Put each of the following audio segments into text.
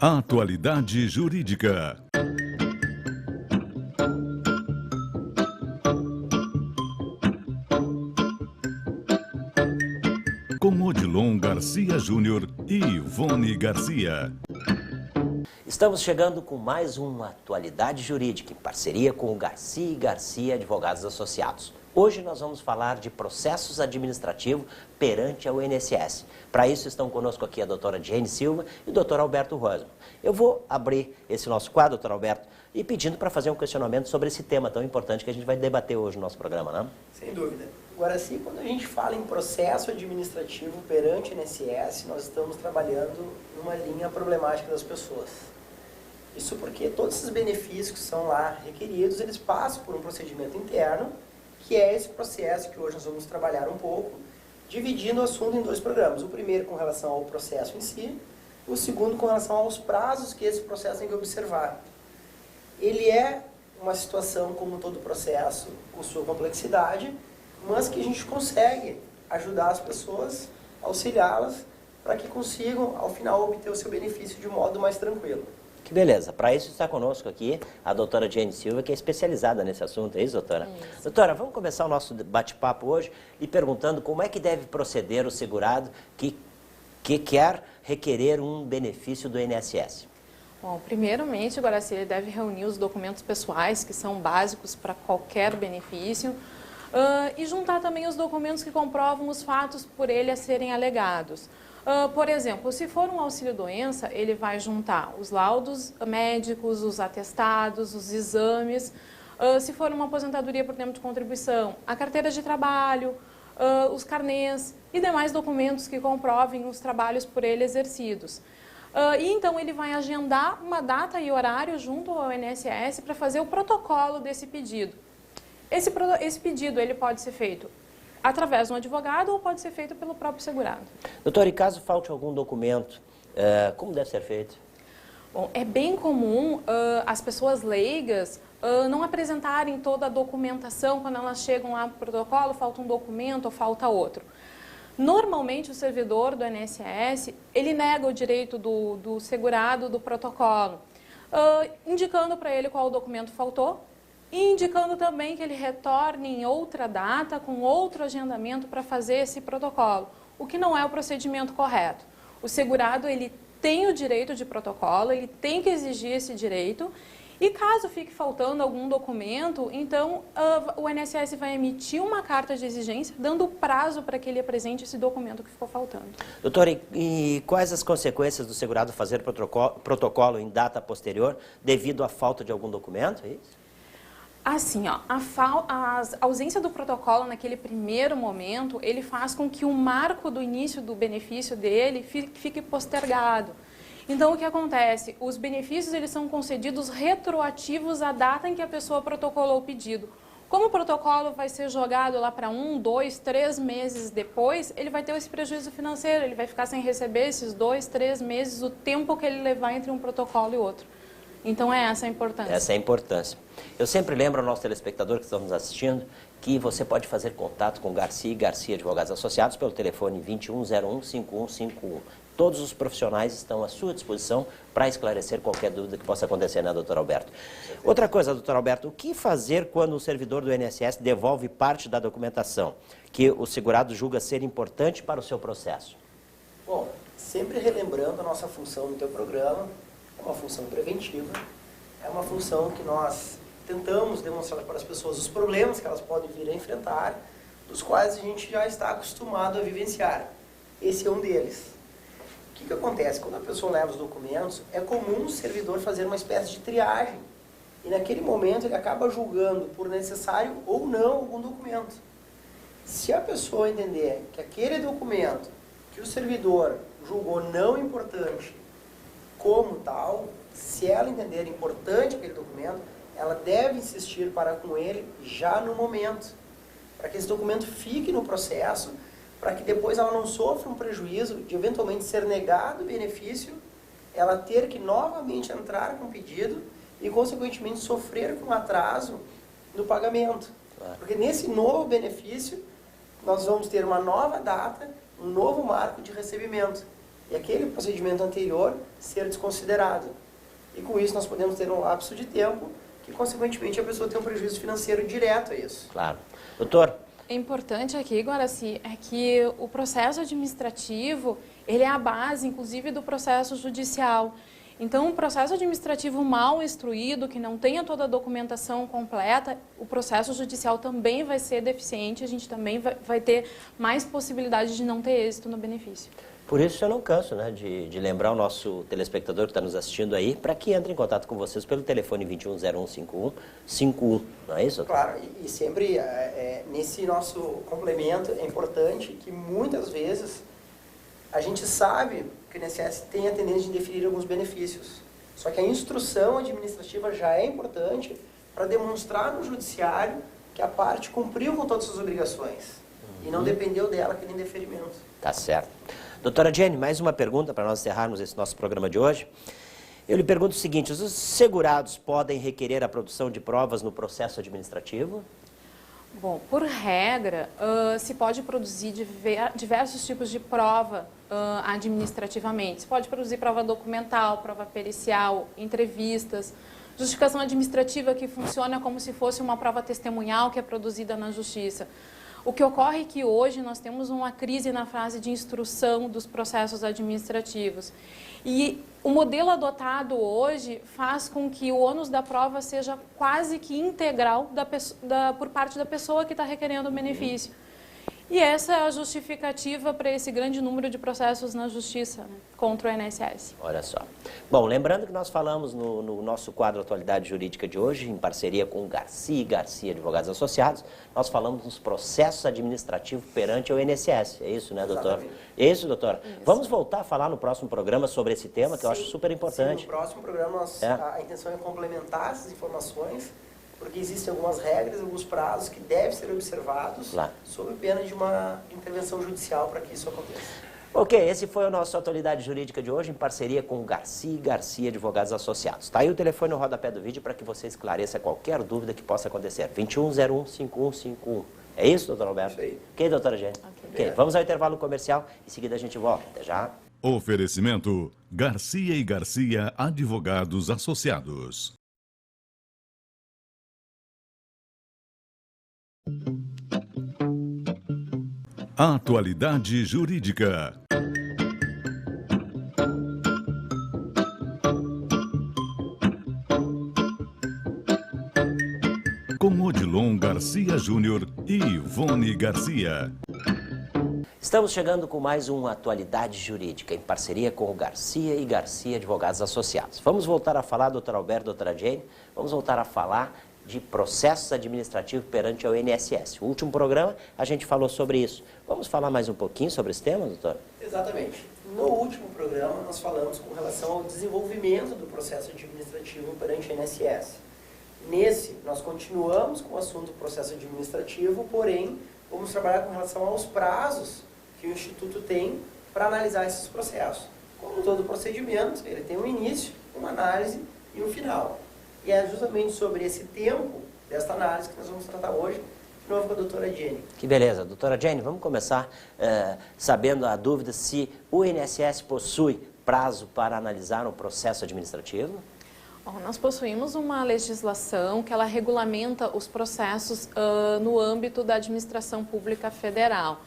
Atualidade Jurídica. Com Odilon Garcia Júnior e Ivone Garcia. Estamos chegando com mais uma Atualidade Jurídica, em parceria com o Garcia Garcia Advogados Associados. Hoje nós vamos falar de processos administrativos perante a INSS. Para isso estão conosco aqui a doutora Jane Silva e o doutor Alberto Rosman. Eu vou abrir esse nosso quadro, doutor Alberto, e pedindo para fazer um questionamento sobre esse tema tão importante que a gente vai debater hoje no nosso programa, não? Sem dúvida. Agora sim, quando a gente fala em processo administrativo perante a INSS, nós estamos trabalhando numa linha problemática das pessoas. Isso porque todos esses benefícios que são lá requeridos, eles passam por um procedimento interno, que é esse processo que hoje nós vamos trabalhar um pouco, dividindo o assunto em dois programas. O primeiro com relação ao processo em si, o segundo com relação aos prazos que esse processo tem que observar. Ele é uma situação, como todo processo, com sua complexidade, mas que a gente consegue ajudar as pessoas, auxiliá-las, para que consigam, ao final, obter o seu benefício de modo mais tranquilo. Que beleza. Para isso está conosco aqui a doutora Jane Silva, que é especializada nesse assunto, é isso, doutora? Isso. Doutora, vamos começar o nosso bate-papo hoje e perguntando como é que deve proceder o segurado que quer requerer um benefício do INSS. Bom, primeiramente, agora sim, ele deve reunir os documentos pessoais, que são básicos para qualquer benefício, e juntar também os documentos que comprovam os fatos por ele a serem alegados. Por exemplo, se for um auxílio-doença, ele vai juntar os laudos médicos, os atestados, os exames. Se for uma aposentadoria por tempo de contribuição, a carteira de trabalho, os carnês e demais documentos que comprovem os trabalhos por ele exercidos. E então ele vai agendar uma data e horário junto ao INSS para fazer o protocolo desse pedido. Esse pedido ele pode ser feito através de um advogado ou pode ser feito pelo próprio segurado. Doutor, e caso falte algum documento, como deve ser feito? Bom, é bem comum as pessoas leigas não apresentarem toda a documentação quando elas chegam lá para o protocolo, falta um documento ou falta outro. Normalmente o servidor do INSS, ele nega o direito do segurado do protocolo, indicando para ele qual documento faltou, e indicando também que ele retorne em outra data, com outro agendamento para fazer esse protocolo, o que não é o procedimento correto. O segurado, ele tem o direito de protocolo, ele tem que exigir esse direito, e caso fique faltando algum documento, então o INSS vai emitir uma carta de exigência, dando prazo para que ele apresente esse documento que ficou faltando. Doutor, e quais as consequências do segurado fazer protocolo em data posterior devido à falta de algum documento? É isso? Assim, ó, a ausência do protocolo naquele primeiro momento, ele faz com que o marco do início do benefício dele fique postergado. Então, o que acontece? Os benefícios eles são concedidos retroativos à data em que a pessoa protocolou o pedido. Como o protocolo vai ser jogado lá para 1, 2, 3 meses depois, ele vai ter esse prejuízo financeiro, ele vai ficar sem receber esses 2, 3 meses, o tempo que ele levar entre um protocolo e outro. Então, é essa a importância. Essa é a importância. Eu sempre lembro ao nosso telespectador que estão nos assistindo que você pode fazer contato com Garcia e Garcia Advogados Associados pelo telefone 2101-5151. Todos os profissionais estão à sua disposição para esclarecer qualquer dúvida que possa acontecer, né, doutor Alberto? Outra coisa, doutor Alberto, o que fazer quando o servidor do INSS devolve parte da documentação que o segurado julga ser importante para o seu processo? Bom, sempre relembrando a nossa função no teu programa, é uma função preventiva, é uma função que nós tentamos demonstrar para as pessoas os problemas que elas podem vir a enfrentar, dos quais a gente já está acostumado a vivenciar. Esse é um deles. O que acontece? Quando a pessoa leva os documentos, é comum o servidor fazer uma espécie de triagem. E naquele momento ele acaba julgando por necessário ou não algum documento. Se a pessoa entender que aquele documento que o servidor julgou não importante como tal, se ela entender importante aquele documento, ela deve insistir para com ele já no momento, para que esse documento fique no processo, para que depois ela não sofra um prejuízo de eventualmente ser negado o benefício, ela ter que novamente entrar com o pedido e, consequentemente, sofrer com atraso no pagamento. Claro. Porque nesse novo benefício, nós vamos ter uma nova data, um novo marco de recebimento. e aquele procedimento anterior ser desconsiderado. E com isso nós podemos ter um lapso de tempo que, consequentemente, a pessoa tem um prejuízo financeiro direto a isso. Claro. Doutor? É importante aqui, Guaraci, é que o processo administrativo, ele é a base, inclusive, do processo judicial. Então, um processo administrativo mal instruído, que não tenha toda a documentação completa, o processo judicial também vai ser deficiente, a gente também vai ter mais possibilidade de não ter êxito no benefício. Por isso eu não canso, né, de lembrar o nosso telespectador que está nos assistindo aí, para que entre em contato com vocês pelo telefone 2101-5151, não é isso? Claro, e sempre nesse nosso complemento é importante que muitas vezes a gente sabe que o INSS tem a tendência de indeferir alguns benefícios. Só que a instrução administrativa já é importante para demonstrar no judiciário que a parte cumpriu com todas as suas obrigações e não dependeu dela aquele indeferimento. Tá certo. Doutora Jenny, mais uma pergunta para nós encerrarmos esse nosso programa de hoje. Eu lhe pergunto o seguinte, os segurados podem requerer a produção de provas no processo administrativo? Bom, por regra, se pode produzir diversos tipos de prova administrativamente. Se pode produzir prova documental, prova pericial, entrevistas, justificação administrativa que funciona como se fosse uma prova testemunhal que é produzida na justiça. O que ocorre é que hoje nós temos uma crise na fase de instrução dos processos administrativos. E o modelo adotado hoje faz com que o ônus da prova seja quase que integral por parte da pessoa que está requerendo o benefício. E essa é a justificativa para esse grande número de processos na justiça, né, contra o INSS. Olha só. Bom, lembrando que nós falamos no nosso quadro Atualidade Jurídica de hoje, em parceria com Garcia e Garcia Advogados Associados, nós falamos dos processos administrativos perante o INSS. É isso, né, doutor? Exatamente. É isso, doutora? Isso. Vamos voltar a falar no próximo programa sobre esse tema, que eu acho super importante. Sim, no próximo programa a intenção é complementar essas informações, porque existem algumas regras, alguns prazos que devem ser observados sob pena de uma intervenção judicial para que isso aconteça. Ok, esse foi o nosso Atualidade Jurídica de hoje, em parceria com Garcia e Garcia Advogados Associados. Está aí o telefone no rodapé do vídeo para que você esclareça qualquer dúvida que possa acontecer. 2101-5151. É isso, doutor Alberto? Isso aí. Ok, doutora Jenny? Ok, vamos ao intervalo comercial, em seguida a gente volta. Até já. Oferecimento Garcia e Garcia Advogados Associados. Atualidade Jurídica. Com Odilon Garcia Júnior e Ivone Garcia. Estamos chegando com mais uma Atualidade Jurídica, em parceria com o Garcia e Garcia Advogados Associados. Vamos voltar a falar, doutor Alberto, doutora Jane, vamos voltar a falar de processos administrativos perante ao INSS. No último programa, a gente falou sobre isso. Vamos falar mais um pouquinho sobre esse tema, doutor? Exatamente. No último programa, nós falamos com relação ao desenvolvimento do processo administrativo perante o INSS. Nesse, nós continuamos com o assunto do processo administrativo, porém, vamos trabalhar com relação aos prazos que o Instituto tem para analisar esses processos. Como todo procedimento, ele tem um início, uma análise e um final. E é justamente sobre esse tempo desta análise que nós vamos tratar hoje, de novo com a doutora Jenny. Que beleza. Doutora Jenny, vamos começar sabendo a dúvida se o INSS possui prazo para analisar um processo administrativo? Bom, nós possuímos uma legislação que ela regulamenta os processos no âmbito da administração pública federal.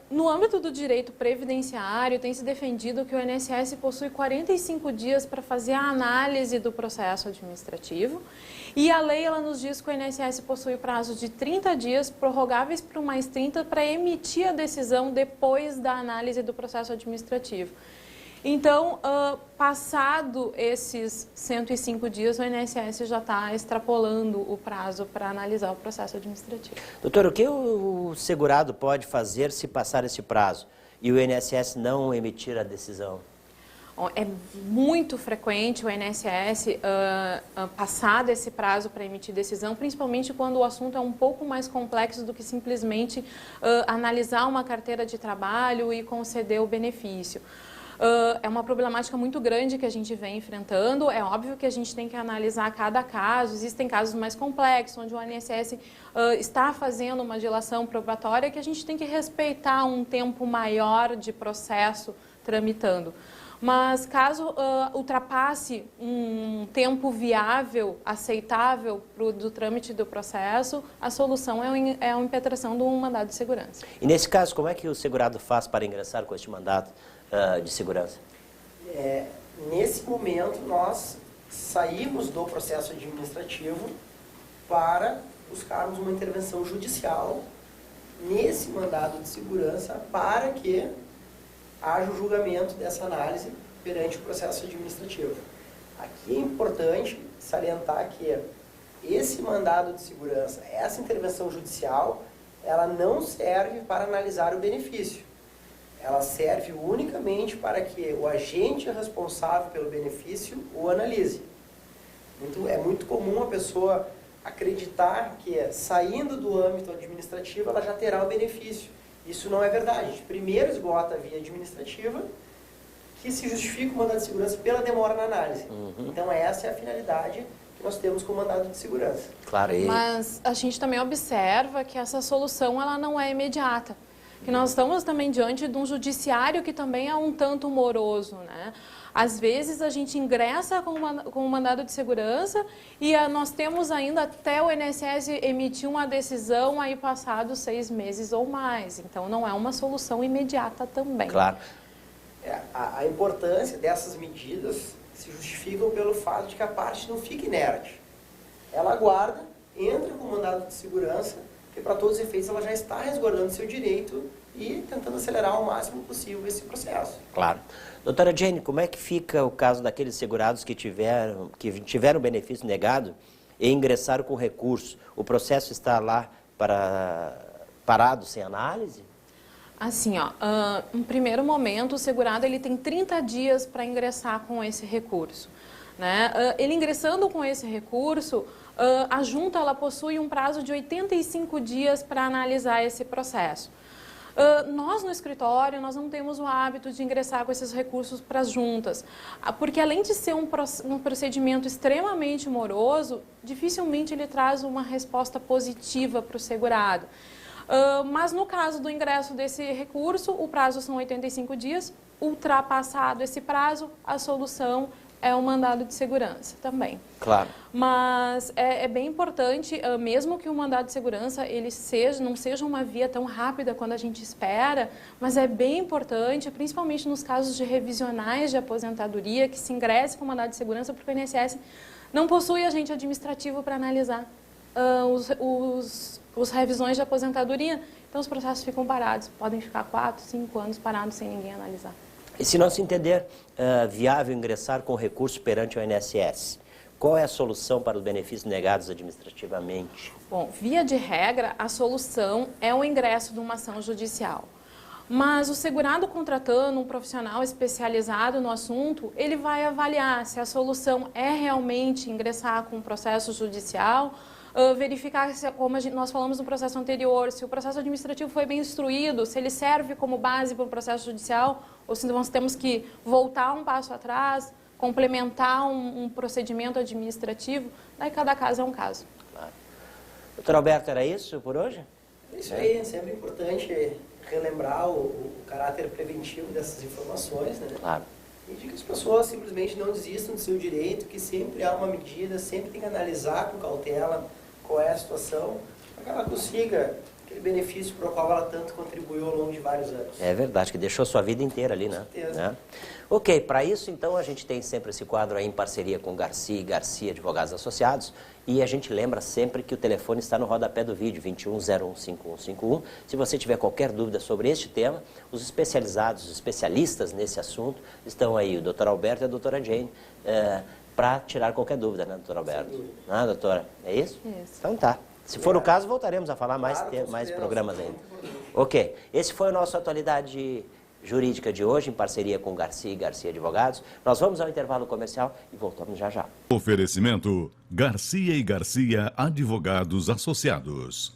No âmbito do direito previdenciário, tem se defendido que o INSS possui 45 dias para fazer a análise do processo administrativo e a lei ela nos diz que o INSS possui prazo de 30 dias, prorrogáveis por mais 30, para emitir a decisão depois da análise do processo administrativo. Então, passado esses 105 dias, o INSS já está extrapolando o prazo para analisar o processo administrativo. Doutor, o que o segurado pode fazer se passar esse prazo e o INSS não emitir a decisão? É muito frequente o INSS passar desse prazo para emitir decisão, principalmente quando o assunto é um pouco mais complexo do que simplesmente analisar uma carteira de trabalho e conceder o benefício. É uma problemática muito grande que a gente vem enfrentando. É óbvio que a gente tem que analisar cada caso. Existem casos mais complexos, onde o INSS está fazendo uma dilação probatória, que a gente tem que respeitar um tempo maior de processo tramitando. Mas caso ultrapasse um tempo viável, aceitável do trâmite do processo, a solução é a impetração de um mandado de segurança. E nesse caso, como é que o segurado faz para ingressar com este mandado de segurança? Nesse momento, nós saímos do processo administrativo para buscarmos uma intervenção judicial nesse mandado de segurança para que haja o julgamento dessa análise perante o processo administrativo. Aqui é importante salientar que esse mandado de segurança, essa intervenção judicial, ela não serve para analisar o benefício. Ela serve unicamente para que o agente responsável pelo benefício o analise. É muito comum a pessoa acreditar que saindo do âmbito administrativo ela já terá o benefício. Isso não é verdade. A gente primeiro esgota a via administrativa, que se justifica o mandado de segurança pela demora na análise. Então essa é a finalidade que nós temos com o mandado de segurança. Claro. Mas a gente também observa que essa solução ela não é imediata. Que nós estamos também diante de um judiciário que também é um tanto moroso, né? Às vezes a gente ingressa com o mandado de segurança e nós temos ainda até o INSS emitir uma decisão aí passados 6 meses ou mais. Então não é uma solução imediata também. Claro. A importância dessas medidas se justificam pelo fato de que a parte não fica inerte. Ela aguarda, entra com o mandado de segurança, que para todos os efeitos ela já está resguardando seu direito e tentando acelerar ao máximo possível esse processo. Claro. Doutora Jane, como é que fica o caso daqueles segurados que tiveram benefício negado e ingressaram com recurso? O processo está lá parado sem análise? Assim, em primeiro momento, o segurado ele tem 30 dias para ingressar com esse recurso. Né? Ele ingressando com esse recurso, a junta ela possui um prazo de 85 dias para analisar esse processo. Nós no escritório, nós não temos o hábito de ingressar com esses recursos para as juntas, porque além de ser um procedimento extremamente moroso, dificilmente ele traz uma resposta positiva para o segurado. Mas no caso do ingresso desse recurso, o prazo são 85 dias, ultrapassado esse prazo, a solução é um mandado de segurança também. Claro. Mas é bem importante, mesmo que o mandado de segurança ele não seja uma via tão rápida quando a gente espera, mas é bem importante, principalmente nos casos de revisionais de aposentadoria, que se ingresse com mandado de segurança, porque o INSS não possui agente administrativo para analisar os revisões de aposentadoria, então os processos ficam parados, podem ficar 4, 5 anos parados sem ninguém analisar. E se não se entender viável ingressar com recurso perante o INSS, qual é a solução para os benefícios negados administrativamente? Bom, via de regra, a solução é o ingresso de uma ação judicial. Mas o segurado contratando um profissional especializado no assunto, ele vai avaliar se a solução é realmente ingressar com um processo judicial, verificar se, como nós falamos no processo anterior, se o processo administrativo foi bem instruído, se ele serve como base para o processo judicial, ou se nós temos que voltar um passo atrás, complementar um procedimento administrativo, daí cada caso é um caso. Claro. Doutor Alberto, era isso por hoje? É isso aí, é sempre importante relembrar o caráter preventivo dessas informações, né? Claro. E de que as pessoas simplesmente não desistam do seu direito, que sempre há uma medida, sempre tem que analisar com cautela qual é a situação, para que ela consiga aquele benefício para o qual ela tanto contribuiu ao longo de vários anos. É verdade, que deixou a sua vida inteira ali, né? Com certeza. Né? Ok, para isso, então, a gente tem sempre esse quadro aí em parceria com Garcia e Garcia Advogados Associados, e a gente lembra sempre que o telefone está no rodapé do vídeo, 21015151. Se você tiver qualquer dúvida sobre este tema, os especializados, os especialistas nesse assunto, estão aí, o Dr. Alberto e a doutora Jane, para tirar qualquer dúvida, né, doutor Alberto? Ah, doutora, é isso? Isso. Então tá. Se for o caso, voltaremos a falar mais programas ainda. Ok, esse foi o nosso Atualidade Jurídica de hoje, em parceria com Garcia e Garcia Advogados. Nós vamos ao intervalo comercial e voltamos já já. Oferecimento Garcia e Garcia Advogados Associados.